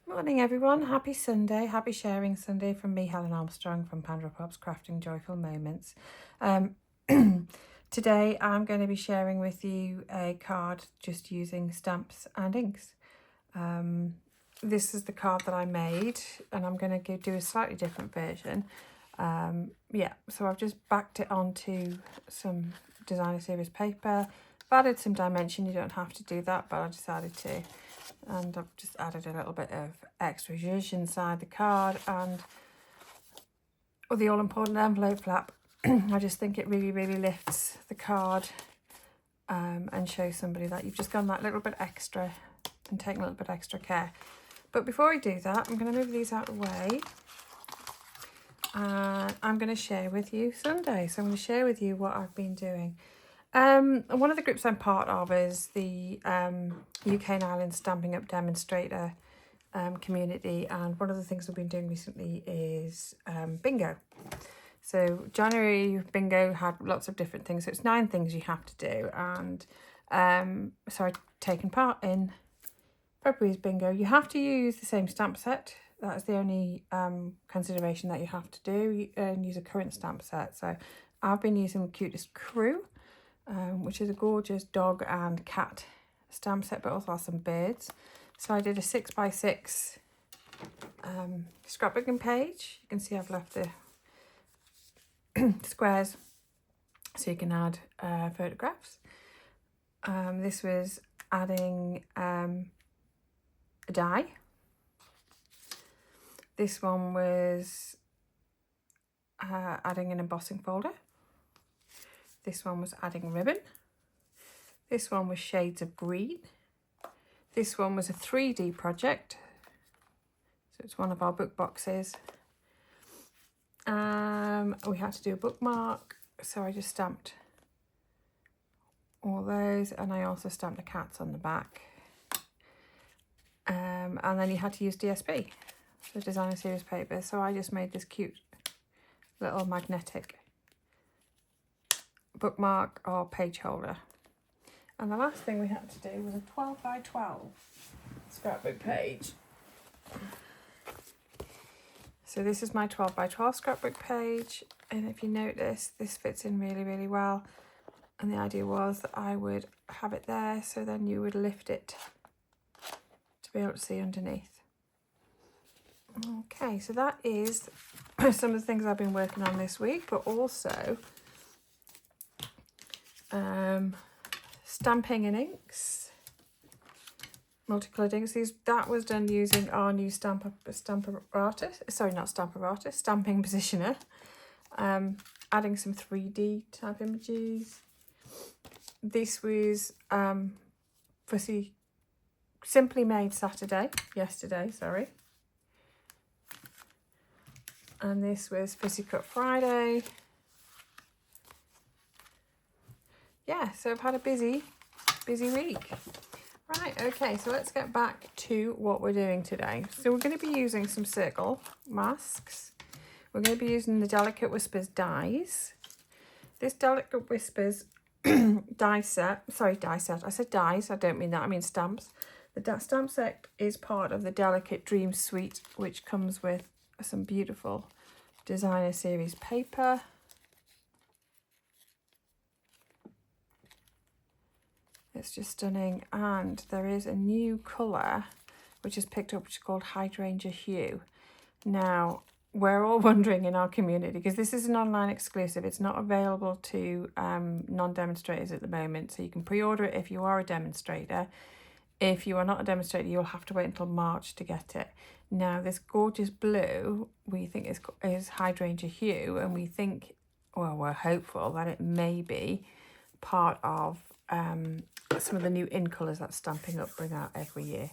Morning everyone, happy Sunday, happy sharing Sunday from me, Helen Armstrong from Pandora Pop's Crafting Joyful Moments. Today I'm going to be sharing with you a card just using stamps and inks. This is the card that I made and I'm going to do a slightly different version. So I've just backed it onto some designer series paper. I've added some dimension, you don't have to do that, but I decided to. And I've just added a little bit of extra zhuzh inside the card and with the all-important envelope flap. I just think it really lifts the card and shows somebody that you've just gone that little bit extra and taken a little bit extra care. But before I do that, I'm going to move these out of the way and I'm going to share with you Sunday. So I'm going to share with you what I've been doing. One of the groups I'm part of is the UK and Ireland Stamping Up Demonstrator community, and one of the things we've been doing recently is bingo. So January bingo had lots of different things, so it's 9 things you have to do, and so I've taken part in February's bingo. You have to use the same stamp set. That is the only consideration that you have to do, and use a current stamp set. So I've been using Cutest Crew, which is a gorgeous dog and cat stamp set, but also has some birds. So I did a 6x6 scrapbooking page. You can see I've left the squares so you can add photographs. This was adding a die. This one was adding an embossing folder. This one was adding ribbon. This one was shades of green. This one was a 3D project. So it's one of our book boxes. We had to do a bookmark. So I just stamped all those, and I also stamped the cats on the back. And then you had to use DSP, the designer series paper. So I just made this cute little magnetic bookmark or page holder. And the last thing we had to do was a 12x12 scrapbook page. So this is my 12x12 scrapbook page, and if you notice, this fits in really well. And the idea was that I would have it there, so then you would lift it to be able to see underneath. Okay, so that is some of the things I've been working on this week, but also stamping and inks, multicoloured inks. That was done using our new stamping positioner. Adding some 3D type images. This was Simply Made yesterday, sorry. And this was Fussy Cut Friday. Yeah, so I've had a busy week. Right, okay, so let's get back to what we're doing today. So we're going to be using some circle masks. We're going to be using the Delicate Whispers dies. This Delicate Whispers I said dies, I don't mean that, I mean stamps. The stamp set is part of the Delicate Dream Suite, which comes with some beautiful designer series paper. It's just stunning, and there is a new colour which is picked up, which is called Hydrangea Hue. Now, we're all wondering in our community, because this is an online exclusive, it's not available to non-demonstrators at the moment, so you can pre-order it if you are a demonstrator. If you are not a demonstrator, you'll have to wait until March to get it. Now, this gorgeous blue we think is Hydrangea Hue, and we think, well, we're hopeful that it may be part of some of the new in colours that Stamping Up bring out every year.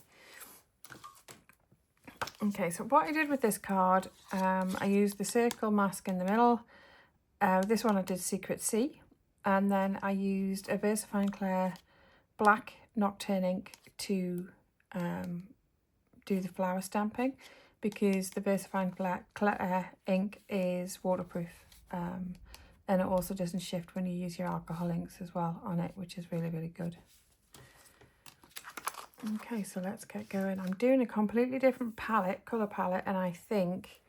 Okay, so what I did with this card, I used the circle mask in the middle. This one I did Secret Sea, and then I used a VersaFine Clair black Nocturne ink to do the flower stamping, because the VersaFine Clair ink is waterproof. And it also doesn't shift when you use your alcohol inks as well on it, which is really good. Okay, so let's get going. I'm doing a completely different colour palette, and I think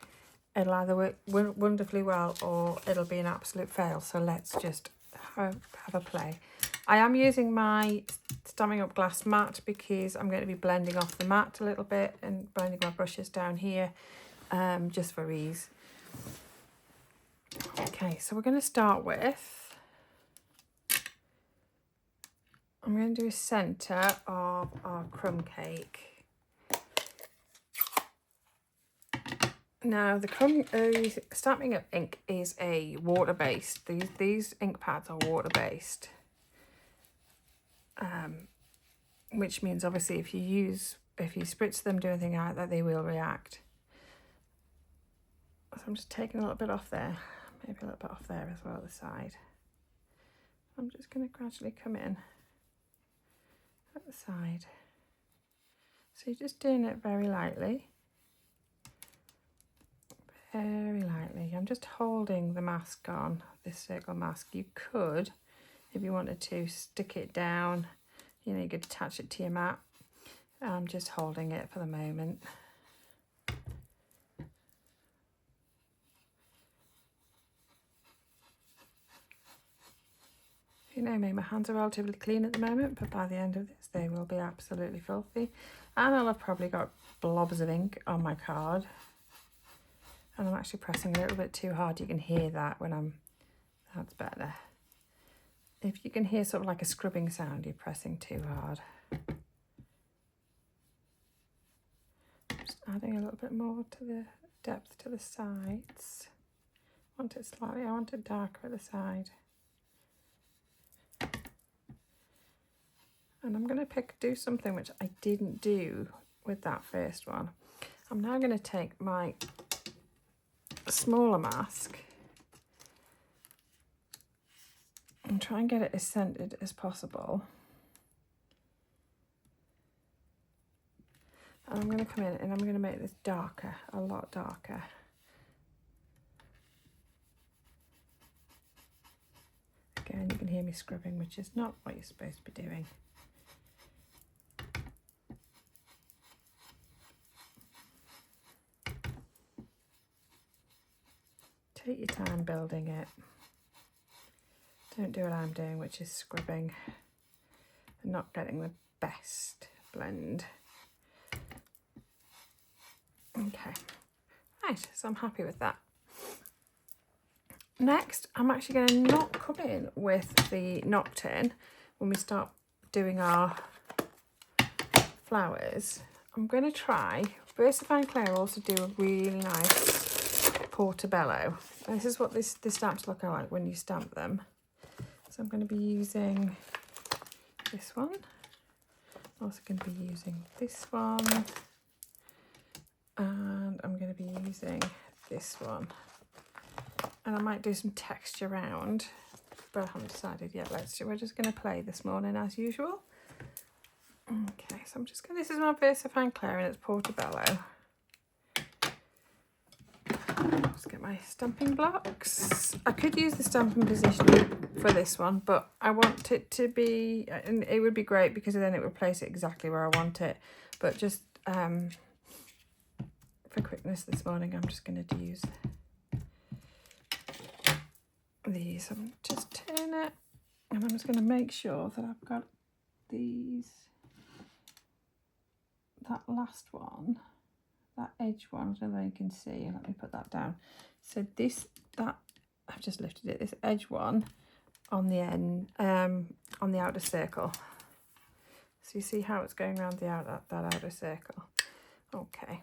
it'll either work wonderfully well or it'll be an absolute fail. So let's just have a play. I am using my Stampin' Up Glass matte because I'm going to be blending off the matte a little bit and blending my brushes down here, just for ease. Okay, so we're going to start with, I'm going to do a centre of our crumb cake. Now the Stampin' Up ink is a water-based. These ink pads are water-based, which means obviously if you spritz them, do anything like that, they will react. So I'm just taking a little bit off there, maybe a little bit off there as well, the side. I'm just going to gradually come in at the side. So you're just doing it very lightly. Very lightly. I'm just holding the mask on, this circle mask. You could, if you wanted to, stick it down. You know, you could attach it to your mat. I'm just holding it for the moment. You know me, my hands are relatively clean at the moment, but by the end of this, they will be absolutely filthy. And I'll have probably got blobs of ink on my card. And I'm actually pressing a little bit too hard. You can hear that when that's better. If you can hear sort of like a scrubbing sound, you're pressing too hard. Just adding a little bit more to the depth to the sides. I want it darker at the side. And I'm going to do something which I didn't do with that first one. I'm now going to take my smaller mask and try and get it as centered as possible. And I'm going to come in and I'm going to make this darker, a lot darker. Again, you can hear me scrubbing, which is not what you're supposed to be doing. Take your time building it. Don't do what I'm doing, which is scrubbing and not getting the best blend. Okay, right, so I'm happy with that. Next, I'm actually going to not come in with the Nocturne when we start doing our flowers. I'm going to try, Versify and Claire also do a really nice portobello. This is what the stamps look like when you stamp them. So I'm going to be using this one. I'm also going to be using this one. And I'm going to be using this one. And I might do some texture around, but I haven't decided yet. We're just going to play this morning as usual. Okay, so this is my Versify and Claire and it's portobello. Let's get my stamping blocks. I could use the stamping position for this one, but I want it to be, and it would be great because then it would place it exactly where I want it. But just for quickness this morning, I'm just going to use these. I'm just turn it, and I'm just going to make sure that I've got these, that last one, that edge one, so that you can see. Let me put that down. So I've just lifted it, this edge one on the end, on the outer circle. So you see how it's going around that outer circle. Okay.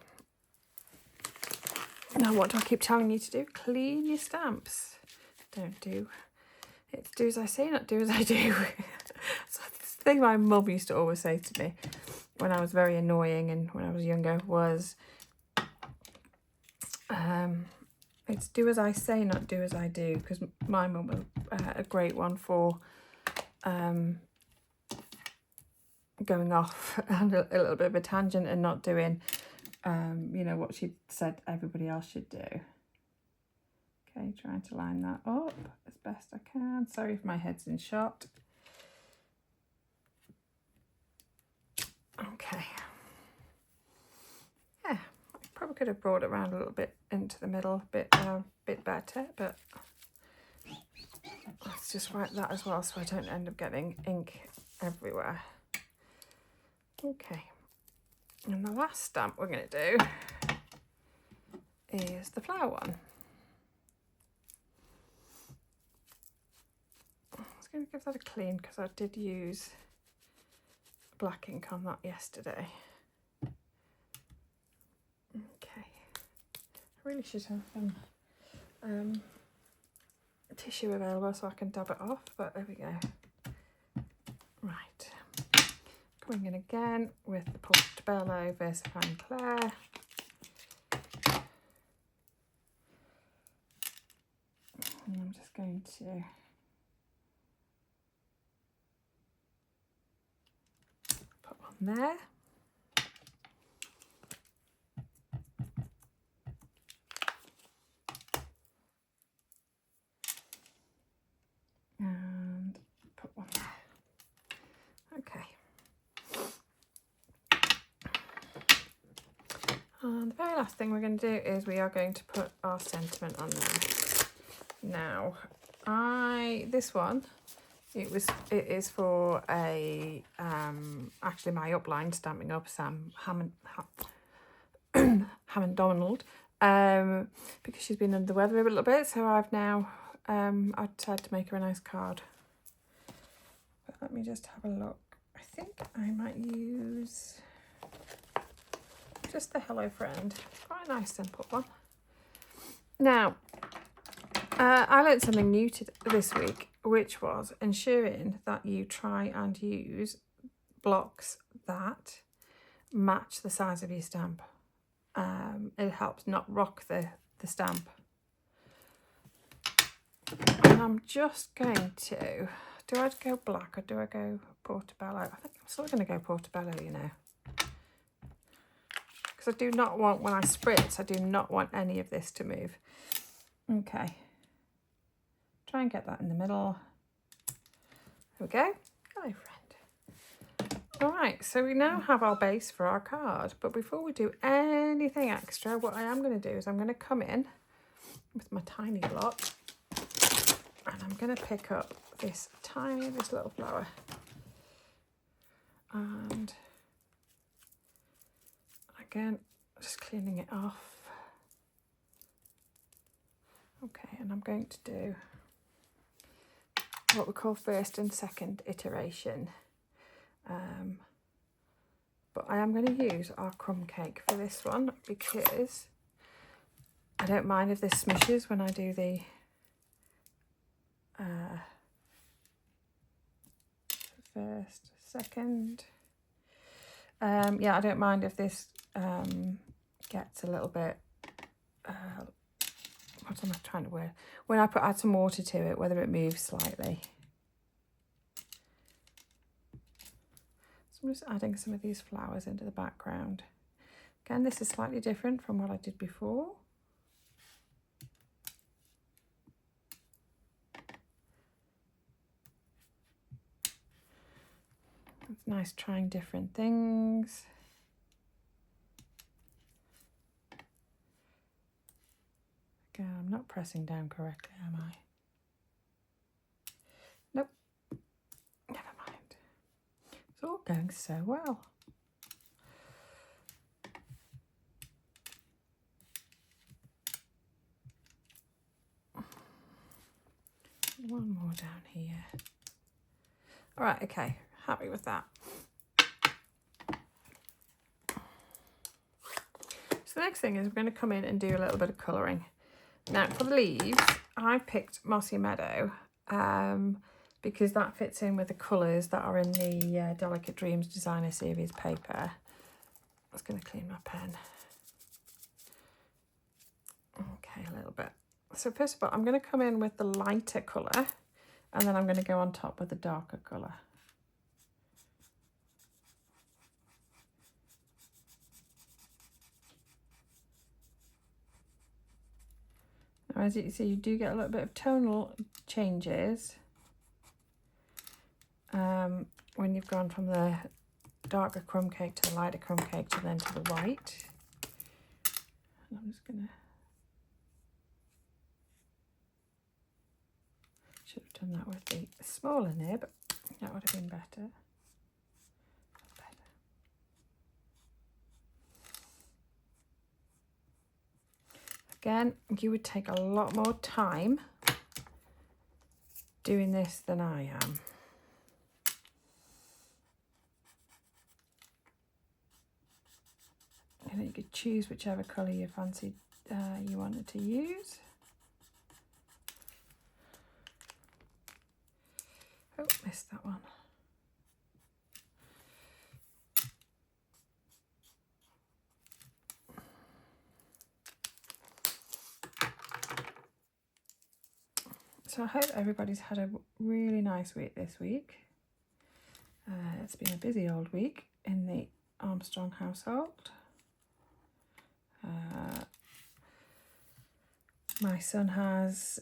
Now what do I keep telling you to do? Clean your stamps. Don't do. It's do as I say, not do as I do. So this thing my mum used to always say to me when I was very annoying and when I was younger was, it's do as I say, not do as I do, because my mum was a great one for going off and a little bit of a tangent and not doing, you know, what she said everybody else should do. Okay, trying to line that up as best I can. Sorry if my head's in shot. Okay. Yeah, I probably could have brought it around a little bit into the middle, a bit better, but let's just wipe that as well so I don't end up getting ink everywhere. Okay, and the last stamp we're going to do is the flower one. I was going to give that a clean because I did use black ink on that yesterday. Okay, I really should have some tissue available so I can dab it off, but there we go. Right, going in again with the Portobello VersaFine Clair. And I'm just going to put one there. And put one there. Okay. And the very last thing we're going to do is we are going to put our sentiment on there. Now, this one, it is for a actually my upline Stamping Up, Sam Hammond Donald, because she's been under the weather a little bit, so I've now I decided to make her a nice card. But let me just have a look. I think I might use just the Hello Friend. Quite a nice simple one. Now, I learned something new this week, which was ensuring that you try and use blocks that match the size of your stamp. It helps not rock the stamp. And I'm just going to, do I go black or do I go Portobello? I think I'm still going to go Portobello, you know. Because I do not want, when I spritz, I do not want any of this to move. Okay. Try and get that in the middle. There we go. Hello, friend. All right, so we now have our base for our card. But before we do anything extra, what I am going to do is I'm going to come in with my tiny block. And I'm going to pick up this little flower. And again, just cleaning it off. Okay, and I'm going to do what we call first and second iteration. But I am going to use our crumb cake for this one because I don't mind if this smushes when I do the first, second. Yeah, I don't mind if this gets a little bit, what am I trying to wear? When I add some water to it, whether it moves slightly. So I'm just adding some of these flowers into the background. Again, this is slightly different from what I did before. It's nice trying different things. Again, I'm not pressing down correctly, am I? Nope. Never mind. It's all going so well. One more down here. All right, okay, happy with that. So the next thing is we're going to come in and do a little bit of colouring. Now for the leaves, I picked Mossy Meadow because that fits in with the colours that are in the Delicate Dreams Designer Series paper. I was going to clean my pen. Okay, a little bit. So first of all, I'm going to come in with the lighter colour and then I'm going to go on top with the darker colour. Now, as you can see, you do get a little bit of tonal changes when you've gone from the darker crumb cake to the lighter crumb cake to then to the white. And I'm just gonna, should have done that with the smaller nib. That would have been better. Again, you would take a lot more time doing this than I am. And you could choose whichever colour you fancied you wanted to use. Oh, missed that one. So I hope everybody's had a really nice week this week. It's been a busy old week in the Armstrong household. My son has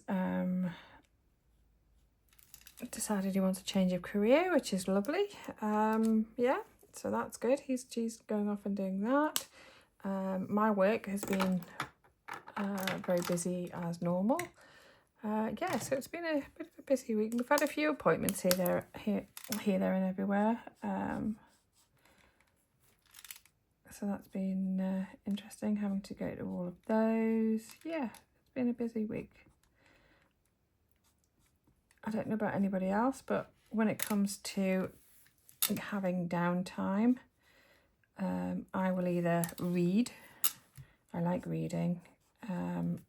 decided he wants a change of career, which is lovely. Yeah, so that's good. He's going off and doing that. My work has been very busy as normal. Yeah, so it's been a bit of a busy week. We've had a few appointments here, there, and everywhere. So that's been interesting, having to go to all of those. Yeah, it's been a busy week. I don't know about anybody else, but when it comes to having downtime, I will either read. I like reading. I'm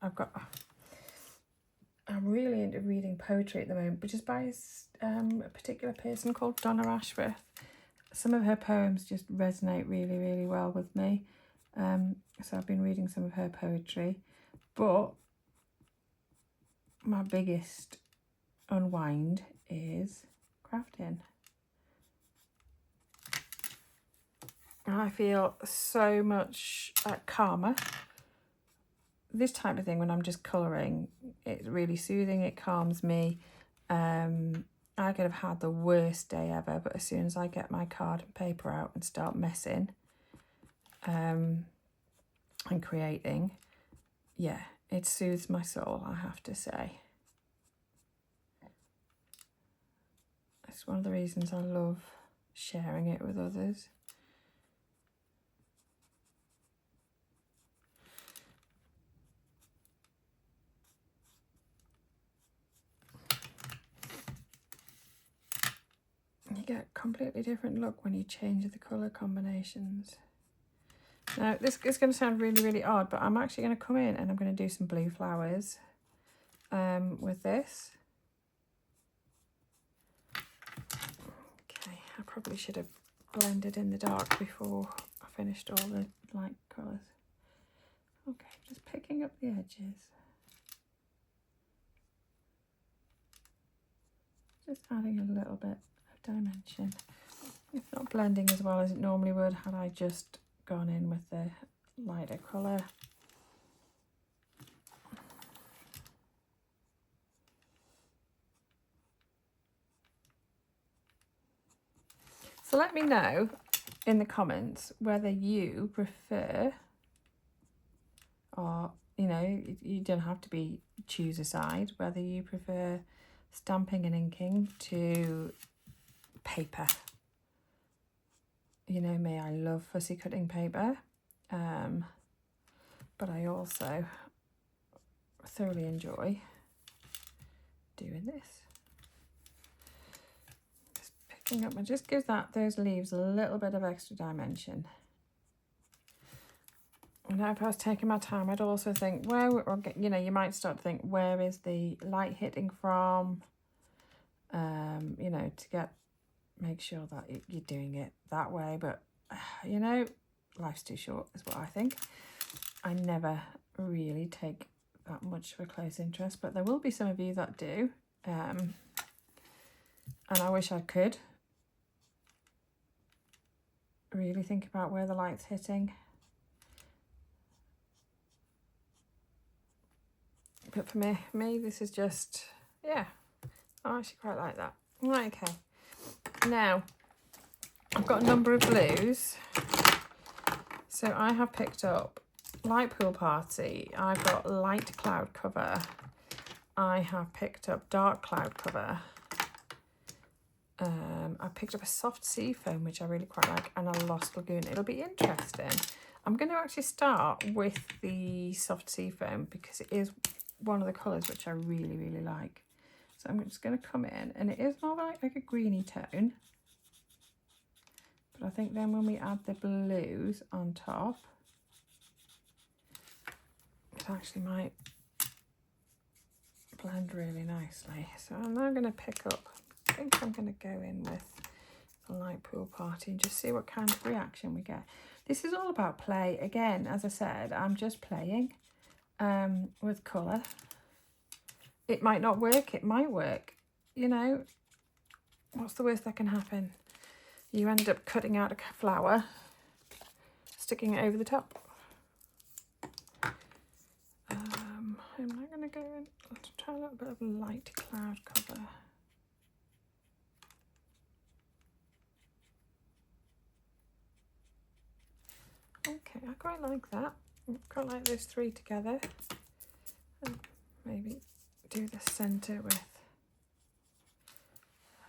really into reading poetry at the moment, which is by a particular person called Donna Ashworth. Some of her poems just resonate really, really well with me. So I've been reading some of her poetry. But my biggest unwind is crafting. I feel so much calmer. This type of thing, when I'm just colouring, it's really soothing, it calms me. I could have had the worst day ever, but as soon as I get my card and paper out and start messing and creating, yeah, it soothes my soul, I have to say. It's one of the reasons I love sharing it with others. You get a completely different look when you change the colour combinations. Now, this is going to sound really, really odd, but I'm actually going to come in and I'm going to do some blue flowers with this. Okay, I probably should have blended in the dark before I finished all the light colours. Okay, just picking up the edges. Just adding a little bit of dimension. It's not blending as well as it normally would had I just gone in with the lighter colour. So let me know in the comments whether you prefer, or you know, you don't have to choose a side, whether you prefer stamping and inking to paper. You know me, I love fussy cutting paper, but I also thoroughly enjoy doing this. Just picking up and just gives those leaves a little bit of extra dimension. Now, if I was taking my time, I'd also think you know, you might start to think, where is the light hitting from? You know, to make sure that you're doing it that way. But, you know, life's too short is what I think. I never really take that much of a close interest, but there will be some of you that do. And I wish I could really think about where the light's hitting. But for me, this is just, yeah, I actually quite like that. Right, okay. Now, I've got a number of blues. So I have picked up light pool party. I've got light cloud cover. I have picked up dark cloud cover. I picked up a soft sea foam, which I really quite like, and a lost lagoon. It'll be interesting. I'm going to actually start with the soft sea foam because it is one of the colours which I really, really like. So I'm just going to come in, and it is more like a greeny tone. But I think then when we add the blues on top, it actually might blend really nicely. So I'm now going to pick up, I think I'm going to go in with the light pool party and just see what kind of reaction we get. This is all about play. Again, as I said, I'm just playing with colour. It might not work, it might work. You know, what's the worst that can happen? You end up cutting out a flower, sticking it over the top. I'm not going to go in, let's try a little bit of light cloud cover. Okay, I quite like that. I quite like those three together. And maybe do the centre with,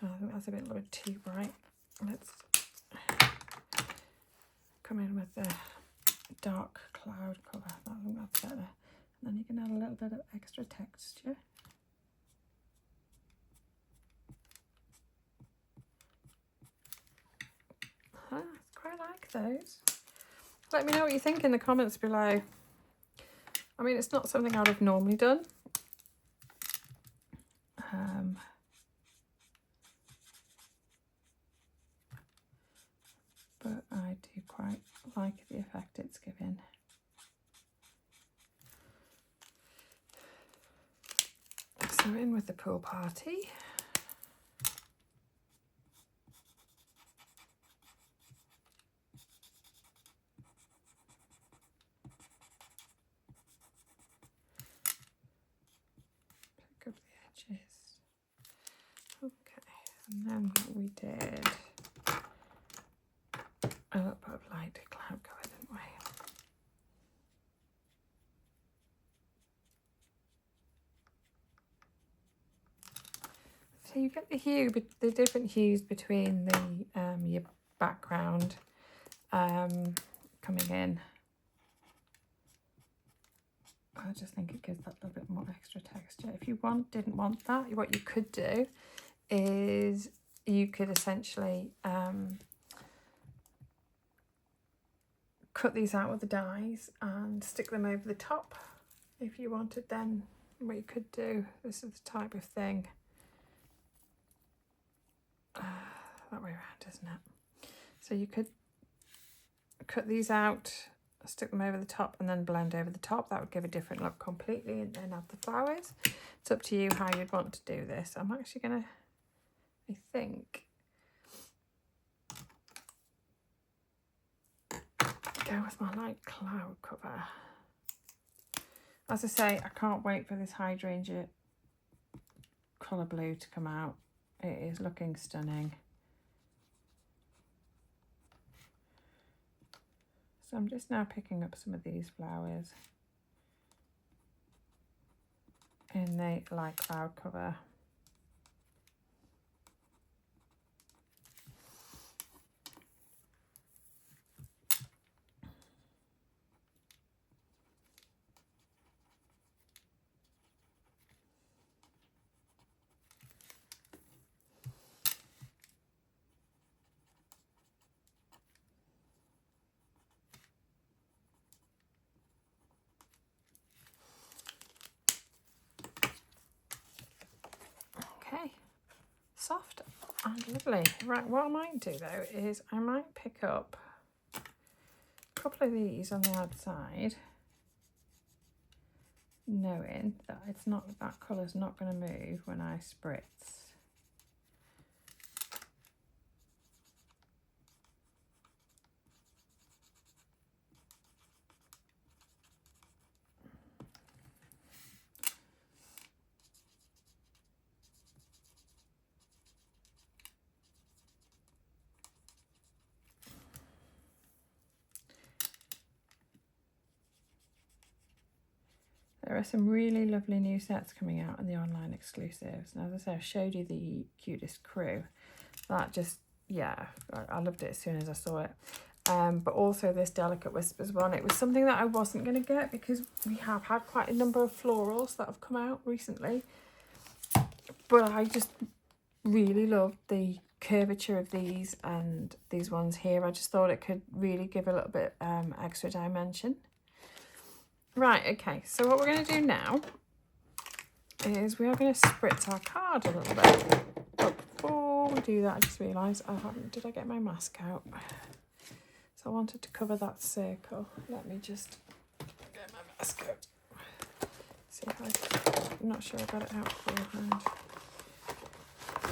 I think that's a bit little bit too bright. Let's come in with the dark cloud cover. I think that's better. And then you can add a little bit of extra texture. I quite like those. Let me know what you think in the comments below. I mean, it's not something I'd have normally done. But I do quite like the effect it's giving. So in with the pool party. Pick up the edges. Okay, and then we did a little bit of light cloud cover, didn't we? So you get the hue, but the different hues between the your background coming in. I just think it gives that little bit more extra texture. If you didn't want that, what you could do is you could essentially cut these out with the dies and stick them over the top. If you wanted, then what you could do, this is the type of thing. That way around, isn't it? So you could cut these out, stick them over the top, and then blend over the top. That would give a different look completely, and then add the flowers. It's up to you how you'd want to do this. I'm actually gonna, I think, go with my light cloud cover. As I say, I can't wait for this hydrangea colour blue to come out. It is looking stunning. So I'm just now picking up some of these flowers in the light cloud cover. Okay, soft and lovely. Right, what I might do though is I might pick up a couple of these on the outside, knowing that it's not, that colour's not going to move when I spritz. There are some really lovely new sets coming out in the online exclusives. And as I say, I showed you the Cutest Crew. That just, yeah, I loved it as soon as I saw it. But also this Delicate Whispers one. It was something that I wasn't going to get because we have had quite a number of florals that have come out recently. But I just really loved the curvature of these and these ones here. I just thought it could really give a little bit extra dimension. Right, okay, so what we're going to do now is we are going to spritz our card a little bit. But before we do that, I just realised I haven't, did I get my mask out? So I wanted to cover that circle. Let me just get my mask out. See if I'm not sure I got it out beforehand.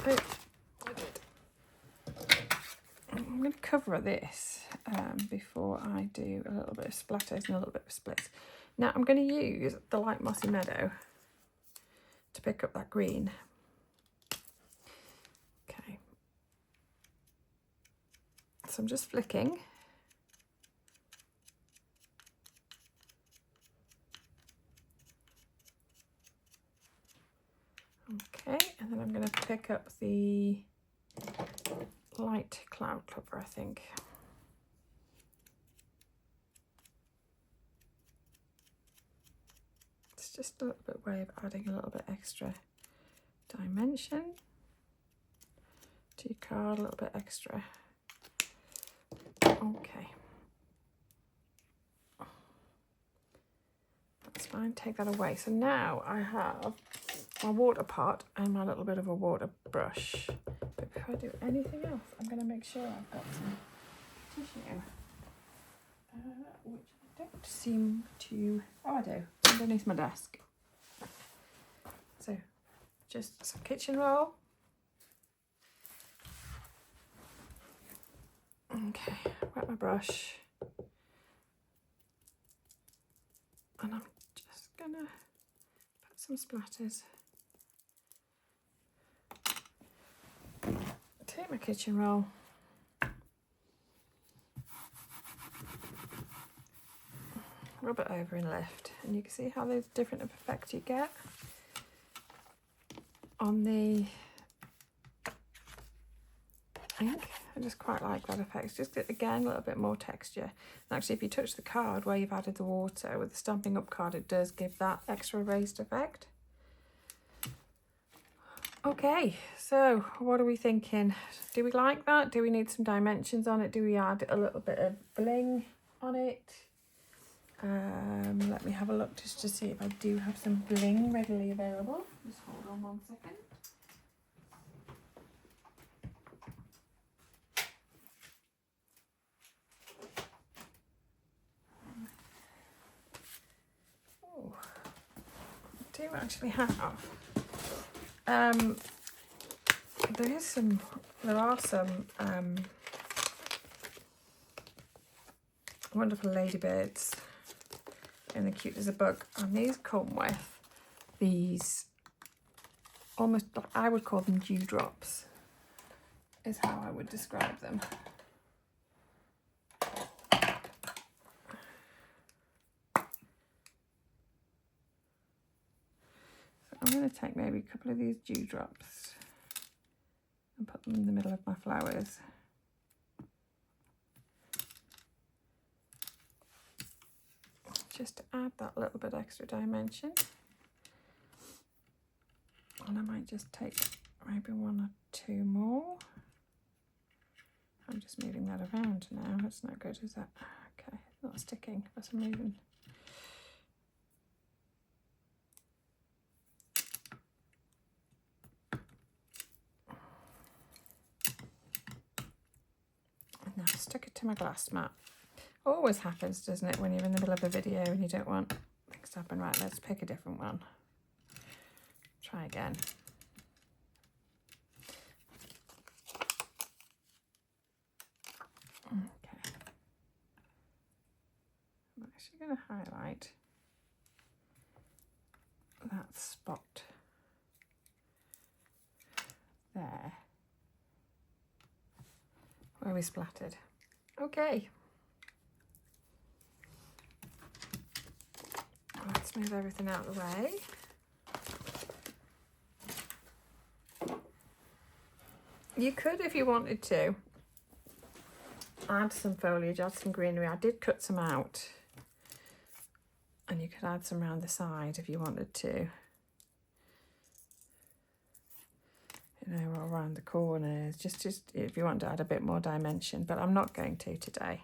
Oh, I did. I'm going to cover this before I do a little bit of splatters and a little bit of splits. Now I'm going to use the Light Mossy Meadow to pick up that green. Okay. So I'm just flicking. Okay, and then I'm going to pick up the light cloud cover, I think. It's just a little bit way of adding a little bit extra dimension to your card, a little bit extra. Okay. That's fine, take that away. So now I have my water pot and my little bit of a water brush. But before I do anything else, I'm going to make sure I've got some tissue, which I don't seem to, oh I do, underneath my desk. So just some kitchen roll. Okay, wet my brush. And I'm just gonna put some splatters. Take my kitchen roll. Rub it over and lift. And you can see how there's different effect you get on the ink. I just quite like that effect. Just again a little bit more texture. And actually if you touch the card where you've added the water with the Stampin' Up card, it does give that extra raised effect. Okay, so what are we thinking? Do we like that? Do we need some dimensions on it? Do we add a little bit of bling on it? Let me have a look just to see if I do have some bling readily available. Just hold on 1 second. Oh, I do actually have. There are some wonderful ladybirds in the Cute as a Bug, and these come with these almost, I would call them dewdrops, is how I would describe them. So I'm going to take maybe a couple of these dewdrops and put them in the middle of my flowers. Just to add that little bit extra dimension. And I might just take maybe 1 or 2 more. I'm just moving that around now. That's not good, is that? Okay, not sticking for some reason. And now stick it to my glass mat. Always happens, doesn't it, when you're in the middle of a video and you don't want things to happen. Right, let's pick a different one. Try again. Okay. I'm actually going to highlight that spot there where we splattered. Okay. Let's move everything out of the way. You could, if you wanted to, add some foliage, add some greenery. I did cut some out. And you could add some around the side if you wanted to. You know, or around the corners, just if you want to add a bit more dimension, but I'm not going to today.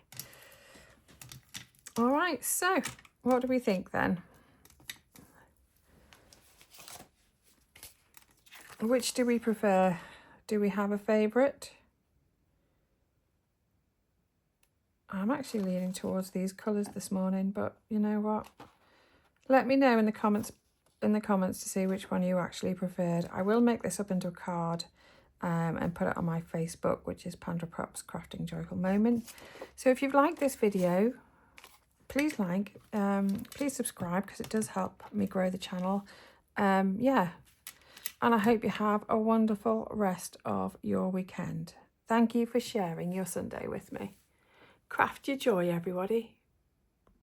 All right, so what do we think then? Which do we prefer? Do we have a favourite? I'm actually leaning towards these colours this morning, but you know what? Let me know in the comments to see which one you actually preferred. I will make this up into a card and put it on my Facebook, which is Pandora Props Crafting Joyful Moment. So if you've liked this video, please please subscribe, because it does help me grow the channel. Yeah, and I hope you have a wonderful rest of your weekend. Thank you for sharing your Sunday with me. Craft your joy, everybody.